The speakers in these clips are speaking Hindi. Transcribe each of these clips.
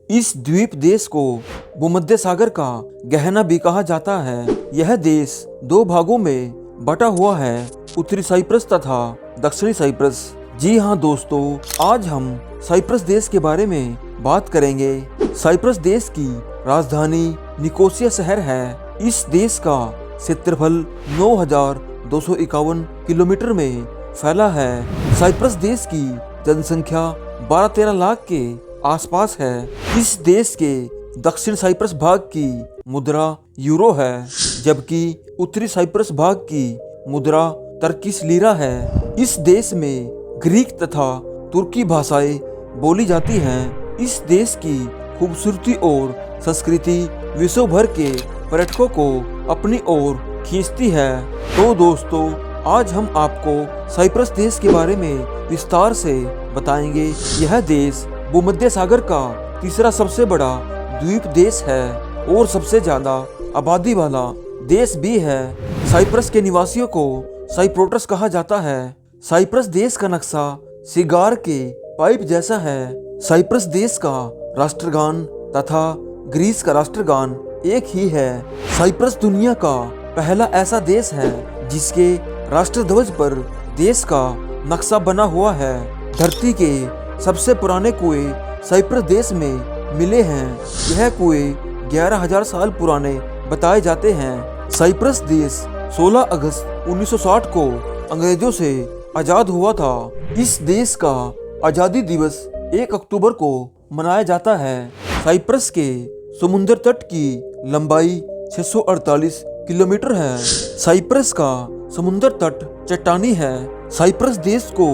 इस द्वीप देश को भूमध्य सागर का गहना भी कहा जाता है। यह देश दो भागों में बटा हुआ है, उत्तरी साइप्रस तथा दक्षिणी साइप्रस। जी हाँ दोस्तों, आज हम साइप्रस देश के बारे में बात करेंगे। साइप्रस देश की राजधानी निकोसिया शहर है। इस देश का क्षेत्रफल 9,251 किलोमीटर में फैला है। साइप्रस देश की जनसंख्या 12-13 लाख के आसपास है। इस देश के दक्षिण साइप्रस भाग की मुद्रा यूरो है, जबकि उत्तरी साइप्रस भाग की मुद्रा टर्किश लीरा है। इस देश में ग्रीक तथा तुर्की भाषाएं बोली जाती हैं। इस देश की खूबसूरती और संस्कृति विश्व भर के पर्यटकों को अपनी ओर खींचती है। तो दोस्तों, आज हम आपको साइप्रस देश के बारे में विस्तार से बताएंगे। यह देश भूमध्य सागर का तीसरा सबसे बड़ा द्वीप देश है और सबसे ज्यादा आबादी वाला देश भी है। साइप्रस के निवासियों को साइप्रोटस कहा जाता है। साइप्रस देश का नक्शा सिगार के पाइप जैसा है। साइप्रस देश का राष्ट्रगान तथा ग्रीस का राष्ट्रगान एक ही है। साइप्रस दुनिया का पहला ऐसा देश है जिसके राष्ट्रध्वज पर देश का नक्शा बना हुआ है। धरती के सबसे पुराने कुएं साइप्रस देश में मिले हैं। यह कुएं 11,000 साल पुराने बताए जाते हैं। साइप्रस देश 16 अगस्त 1960 को अंग्रेजों से आजाद हुआ था। इस देश का आजादी दिवस 1 अक्टूबर को मनाया जाता है। साइप्रस के समुद्र तट की लंबाई 648 किलोमीटर है। साइप्रस का समुद्र तट चट्टानी है। साइप्रस देश को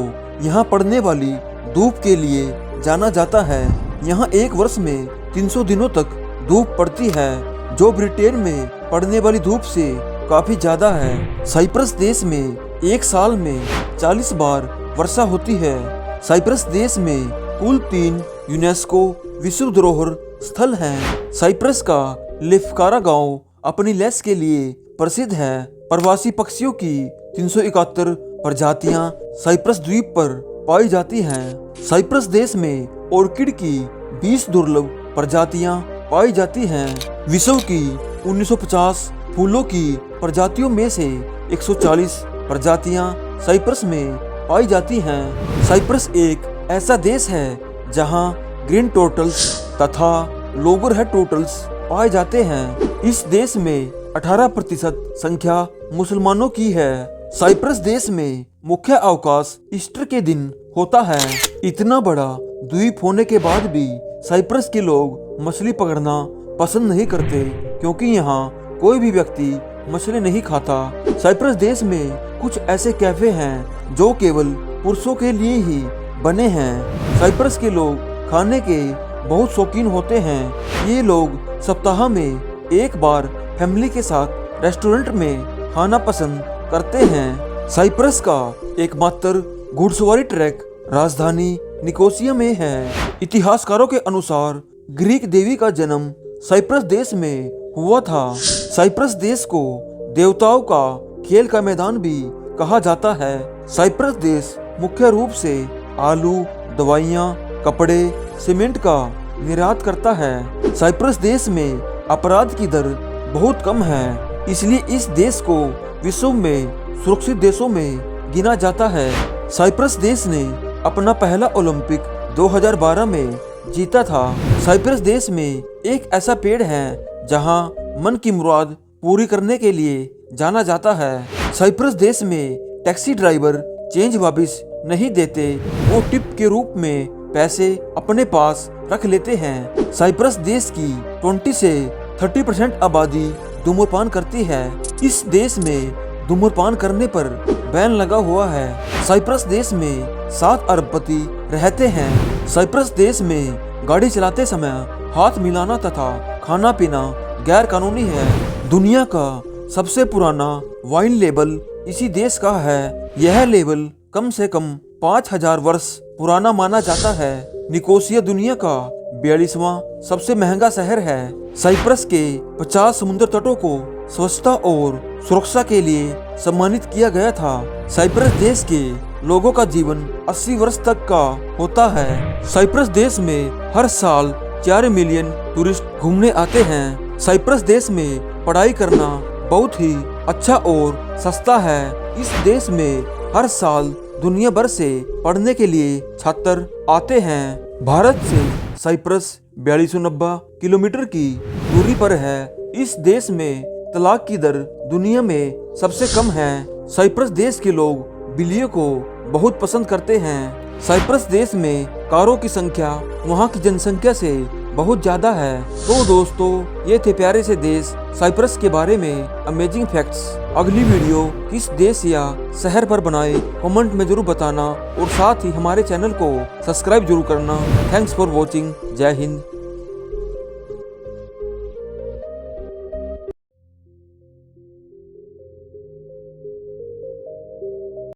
यहाँ पड़ने वाली धूप के लिए जाना जाता है। यहाँ एक वर्ष में 300 दिनों तक धूप पड़ती है, जो ब्रिटेन में पड़ने वाली धूप से काफी ज्यादा है। साइप्रस देश में एक साल में 40 बार वर्षा होती है। साइप्रस देश में कुल 3 यूनेस्को विश्व धरोहर स्थल हैं। साइप्रस का लिफ्कारा गांव अपनी लेस के लिए प्रसिद्ध है। प्रवासी पक्षियों की 371 प्रजातियां साइप्रस द्वीप पर पाई जाती हैं। साइप्रस देश में ऑर्किड की 20 दुर्लभ प्रजातियां पाई जाती हैं। विश्व की 1950 फूलों की प्रजातियों में से 140 प्रजातियां साइप्रस में पाई जाती हैं। साइप्रस एक ऐसा देश है जहां ग्रीन टोटल्स तथा लोगरहेड टोटल्स पाए जाते हैं। इस देश में 18% संख्या मुसलमानों की है। साइप्रस देश में मुख्य अवकाश ईस्टर के दिन होता है। इतना बड़ा द्वीप होने के बाद भी साइप्रस के लोग मछली पकड़ना पसंद नहीं करते, क्योंकि यहाँ कोई भी व्यक्ति मछली नहीं खाता। साइप्रस देश में कुछ ऐसे कैफे हैं जो केवल पुरुषों के लिए ही बने हैं। साइप्रस के लोग खाने के बहुत शौकीन होते हैं। ये लोग सप्ताह में एक बार फैमिली के साथ रेस्टोरेंट में खाना पसंद करते हैं। साइप्रस का एकमात्र घुड़सवारी ट्रैक राजधानी निकोसिया में है। इतिहासकारों के अनुसार ग्रीक देवी का जन्म साइप्रस देश में हुआ था। साइप्रस देश को देवताओं का खेल का मैदान भी कहा जाता है। साइप्रस देश मुख्य रूप से आलू, दवाइयाँ, कपड़े, सीमेंट का निर्यात करता है। साइप्रस देश में अपराध की दर बहुत कम है, इसलिए इस देश को विश्व में सुरक्षित देशों में गिना जाता है। साइप्रस देश ने अपना पहला ओलंपिक 2012 में जीता था। साइप्रस देश में एक ऐसा पेड़ है जहां मन की मुराद पूरी करने के लिए जाना जाता है। साइप्रस देश में टैक्सी ड्राइवर चेंज वापस नहीं देते, वो टिप के रूप में पैसे अपने पास रख लेते हैं। साइप्रस देश की 20 से 30% आबादी धूम्रपान करती है। इस देश में धूम्रपान करने पर बैन लगा हुआ है। साइप्रस देश में 7 अरबपति रहते हैं। साइप्रस देश में गाड़ी चलाते समय हाथ मिलाना तथा खाना पीना गैर कानूनी है। दुनिया का सबसे पुराना वाइन लेबल इसी देश का है। यह लेबल कम से कम 5,000 वर्ष पुराना माना जाता है। निकोसिया दुनिया का 42वां सबसे महंगा शहर है। साइप्रस के 50 समुद्र तटों को स्वच्छता और सुरक्षा के लिए सम्मानित किया गया था। साइप्रस देश के लोगों का जीवन 80 वर्ष तक का होता है। साइप्रस देश में हर साल 4 मिलियन टूरिस्ट घूमने आते हैं। साइप्रस देश में पढ़ाई करना बहुत ही अच्छा और सस्ता है। इस देश में हर साल दुनिया भर से पढ़ने के लिए छात्र आते हैं। भारत से साइप्रस 4290 किलोमीटर की दूरी पर है। इस देश में तलाक की दर दुनिया में सबसे कम है। साइप्रस देश के लोग बिल्लियों को बहुत पसंद करते हैं। साइप्रस देश में कारों की संख्या वहाँ की जनसंख्या से बहुत ज्यादा है। तो दोस्तों, ये थे प्यारे से देश साइप्रस के बारे में अमेजिंग फैक्ट्स। अगली वीडियो किस देश या शहर पर बनाए कमेंट में जरूर बताना और साथ ही हमारे चैनल को सब्सक्राइब जरूर करना। Thanks for watching. जय हिंद।